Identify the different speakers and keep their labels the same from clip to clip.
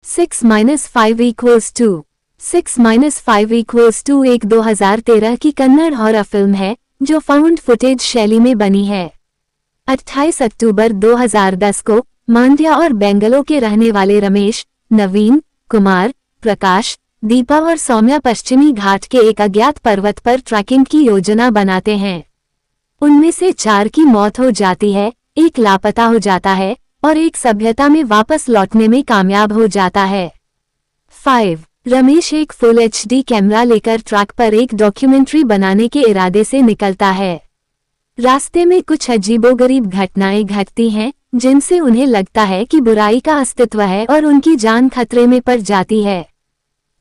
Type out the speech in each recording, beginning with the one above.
Speaker 1: 6-5 = 6-5 = एक 2013 की Kannada horror film है जो फाउंड फुटेज शैली में बनी है। 28 अक्टूबर 2010 को मांड्या और बेंगलोर के रहने वाले रमेश, नवीन, कुमार, प्रकाश, दीपा और सौम्या पश्चिमी घाट के एक अज्ञात पर्वत पर ट्रैकिंग की योजना बनाते हैं। उनमें से 4 की मौत हो जाती है, एक लापता हो जाता है और एक सभ्यता में वापस लौटने में कामयाब हो जाता है। 5. रमेश एक फुल HD कैमरा लेकर ट्रैक पर एक डॉक्यूमेंट्री बनाने के इरादे से निकलता है। रास्ते में कुछ अजीबोगरीब घटनाएं घटती हैं जिनसे उन्हें लगता है कि बुराई का अस्तित्व है और उनकी जान खतरे में पड़ जाती है।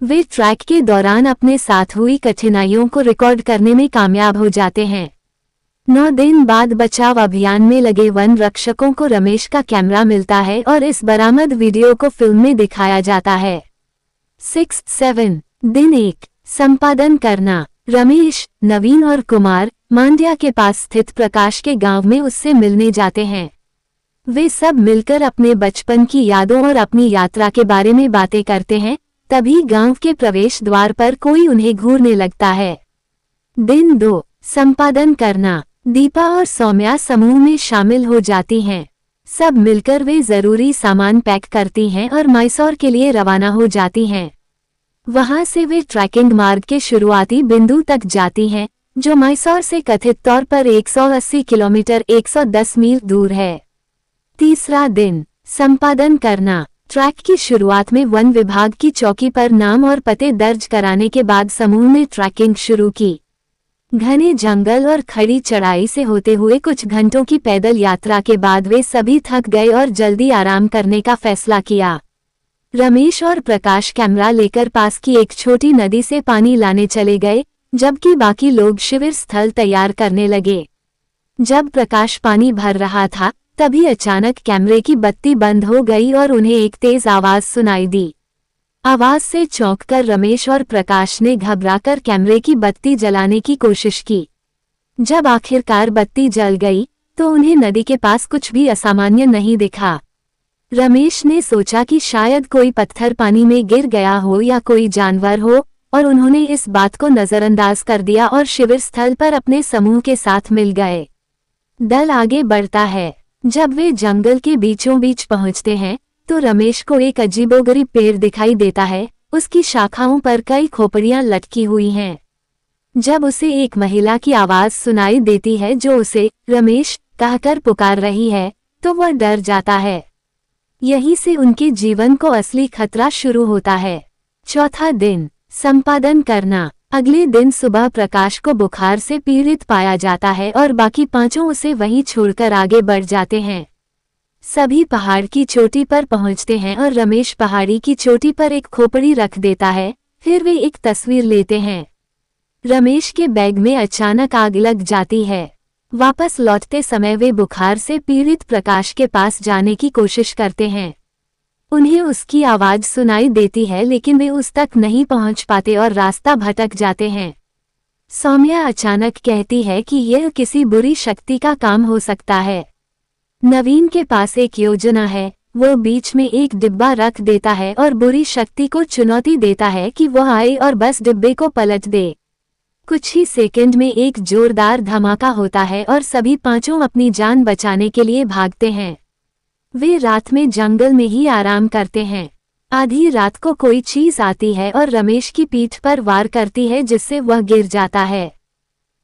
Speaker 1: वे ट्रैक के दौरान अपने साथ हुई कठिनाइयों को रिकॉर्ड करने में कामयाब हो जाते हैं। 9 दिन बाद बचाव अभियान में लगे वन रक्षकों को रमेश का कैमरा मिलता है और इस बरामद वीडियो को फिल्म में दिखाया जाता है। 6-7 दिन 1 संपादन करना। रमेश, नवीन और कुमार मांड्या के पास स्थित प्रकाश के गांव में उससे मिलने जाते हैं। वे सब मिलकर अपने बचपन की यादों और अपनी यात्रा के बारे में बातें करते हैं। तभी गांव के प्रवेश द्वार पर कोई उन्हें घूरने लगता है। दिन 2 संपादन करना। दीपा और सौम्या समूह में शामिल हो जाती हैं। सब मिलकर वे जरूरी सामान पैक करती हैं और मैसूर के लिए रवाना हो जाती हैं। वहां से वे ट्रैकिंग मार्ग के शुरुआती बिंदु तक जाती हैं, जो मैसूर से कथित तौर पर 180 किलोमीटर 110 मील दूर है। तीसरा दिन संपादन करना। ट्रैक की शुरुआत में वन विभाग की चौकी पर नाम और पते दर्ज कराने के बाद समूह ने ट्रैकिंग शुरू की। घने जंगल और खड़ी चढ़ाई से होते हुए कुछ घंटों की पैदल यात्रा के बाद वे सभी थक गए और जल्दी आराम करने का फैसला किया। रमेश और प्रकाश कैमरा लेकर पास की एक छोटी नदी से पानी लाने चले गए, जबकि बाकी लोग शिविर स्थल तैयार करने लगे। जब प्रकाश पानी भर रहा था, तभी अचानक कैमरे की बत्ती बंद हो गई और उन्हें एक तेज आवाज सुनाई दी। आवाज से चौंककर रमेश और प्रकाश ने घबराकर कैमरे की बत्ती जलाने की कोशिश की। जब आखिरकार बत्ती जल गई, तो उन्हें नदी के पास कुछ भी असामान्य नहीं दिखा। रमेश ने सोचा कि शायद कोई पत्थर पानी में गिर गया हो या कोई जानवर हो, और उन्होंने इस बात को नजरअंदाज कर दिया और शिविर स्थल पर अपने समूह के साथ मिल गए। दल आगे बढ़ता है। जब वे जंगल के बीचों बीच पहुंचते हैं, तो रमेश को एक अजीबोगरीब पेड़ दिखाई देता है। उसकी शाखाओं पर कई खोपड़ियां लटकी हुई हैं। जब उसे एक महिला की आवाज सुनाई देती है जो उसे रमेश कहकर पुकार रही है, तो वह डर जाता है। यहीं से उनके जीवन को असली खतरा शुरू होता है। चौथा दिन संपादन करना। अगले दिन सुबह प्रकाश को बुखार से पीड़ित पाया जाता है और बाकी 5 उसे वहीं छोड़कर आगे बढ़ जाते हैं। सभी पहाड़ की चोटी पर पहुंचते हैं और रमेश पहाड़ी की चोटी पर एक खोपड़ी रख देता है। फिर वे एक तस्वीर लेते हैं। रमेश के बैग में अचानक आग लग जाती है। वापस लौटते समय वे बुखार से पीड़ित प्रकाश के पास जाने की कोशिश करते हैं। उन्हें उसकी आवाज सुनाई देती है, लेकिन वे उस तक नहीं पहुंच पाते और रास्ता भटक जाते हैं। सौम्या अचानक कहती है कि यह किसी बुरी शक्ति का काम हो सकता है। नवीन के पास एक योजना है। वो बीच में एक डिब्बा रख देता है और बुरी शक्ति को चुनौती देता है कि वह आए और बस डिब्बे को पलट दे। कुछ ही सेकंड में एक जोरदार धमाका होता है और सभी 5 अपनी जान बचाने के लिए भागते हैं। वे रात में जंगल में ही आराम करते हैं। आधी रात को कोई चीज आती है और रमेश की पीठ पर वार करती है, जिससे वह गिर जाता है।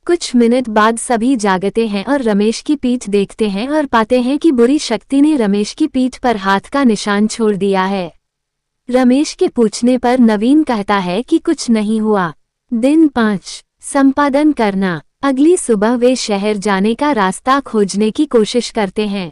Speaker 1: कुछ मिनट बाद सभी जागते हैं और रमेश की पीठ देखते हैं और पाते हैं कि बुरी शक्ति ने रमेश की पीठ पर हाथ का निशान छोड़ दिया है। रमेश के पूछने पर नवीन कहता है कि कुछ नहीं हुआ। दिन 5 संपादन करना। अगली सुबह वे शहर जाने का रास्ता खोजने की कोशिश करते हैं।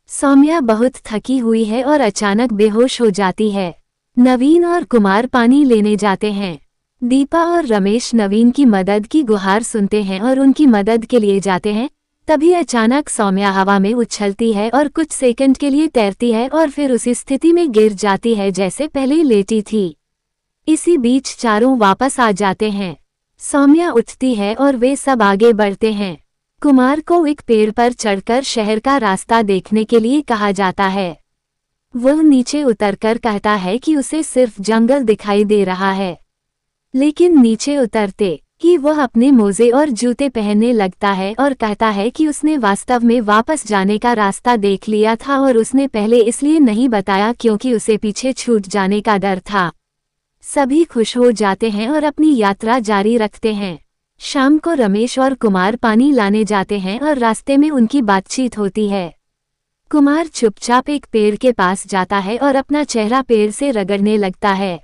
Speaker 1: सौम्या बहुत थकी हुई है और अचानक बेहोश हो जाती है। नवीन और कुमार पानी लेने जाते हैं। दीपा और रमेश नवीन की मदद की गुहार सुनते हैं और उनकी मदद के लिए जाते हैं। तभी अचानक सौम्या हवा में उछलती है और कुछ सेकंड के लिए तैरती है और फिर उसी स्थिति में गिर जाती है जैसे पहले लेटी थी। इसी बीच चारों वापस आ जाते हैं। सौम्या उठती है और वे सब आगे बढ़ते हैं। कुमार को एक पेड़ पर चढ़कर शहर का रास्ता देखने के लिए कहा जाता है। वो नीचे उतरकर कहता है कि उसे सिर्फ जंगल दिखाई दे रहा है। लेकिन नीचे उतरते ही वह अपने मोजे और जूते पहनने लगता है और कहता है कि उसने वास्तव में वापस जाने का रास्ता देख लिया था और उसने पहले इसलिए नहीं बताया क्योंकि उसे पीछे छूट जाने का डर था। सभी खुश हो जाते हैं और अपनी यात्रा जारी रखते हैं। शाम को रमेश और कुमार पानी लाने जाते हैं और रास्ते में उनकी बातचीत होती है। कुमार चुपचाप एक पेड़ के पास जाता है और अपना चेहरा पेड़ से रगड़ने लगता है।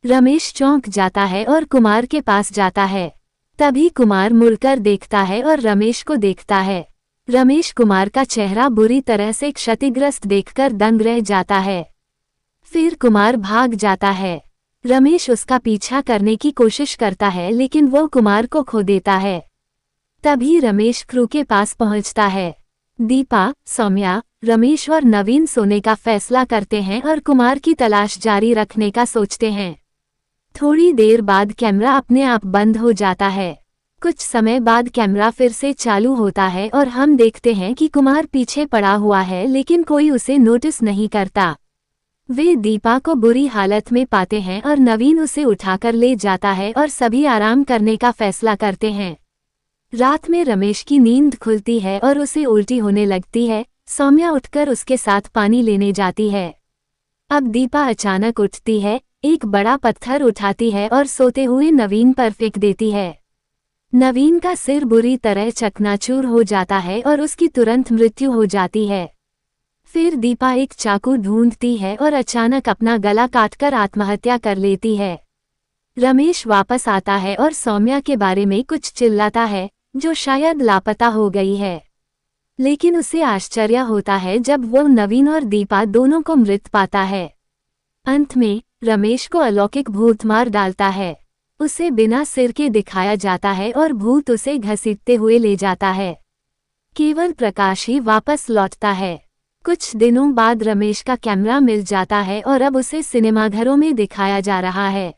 Speaker 1: रमेश चौंक जाता है और कुमार के पास जाता है। तभी कुमार मुड़कर देखता है और रमेश को देखता है। रमेश कुमार का चेहरा बुरी तरह से क्षतिग्रस्त देखकर दंग रह जाता है। फिर कुमार भाग जाता है। रमेश उसका पीछा करने की कोशिश करता है लेकिन वो कुमार को खो देता है। तभी रमेश क्रू के पास पहुंचता है। दीपा, सौम्या, रमेश और नवीन सोने का फैसला करते हैं और कुमार की तलाश जारी रखने का सोचते हैं। थोड़ी देर बाद कैमरा अपने आप बंद हो जाता है। कुछ समय बाद कैमरा फिर से चालू होता है और हम देखते हैं कि कुमार पीछे पड़ा हुआ है लेकिन कोई उसे नोटिस नहीं करता। वे दीपा को बुरी हालत में पाते हैं और नवीन उसे उठाकर ले जाता है और सभी आराम करने का फैसला करते हैं। रात में रमेश की नींद खुलती है और उसे उल्टी होने लगती है। सौम्या उठकर उसके साथ पानी लेने जाती है। अब दीपा अचानक उठती है, एक बड़ा पत्थर उठाती है और सोते हुए नवीन पर फेंक देती है। नवीन का सिर बुरी तरह चकनाचूर हो जाता है और उसकी तुरंत मृत्यु हो जाती है। फिर दीपा एक चाकू ढूंढती है और अचानक अपना गला काटकर आत्महत्या कर लेती है। रमेश वापस आता है और सौम्या के बारे में कुछ चिल्लाता है, जो शायद लापता हो गई है। लेकिन उसे आश्चर्य होता है जब वो नवीन और दीपा दोनों को मृत पाता है। अंत में रमेश को अलौकिक भूत मार डालता है। उसे बिना सिर के दिखाया जाता है और भूत उसे घसीटते हुए ले जाता है। केवल प्रकाश ही वापस लौटता है। कुछ दिनों बाद रमेश का कैमरा मिल जाता है और अब उसे सिनेमाघरों में दिखाया जा रहा है।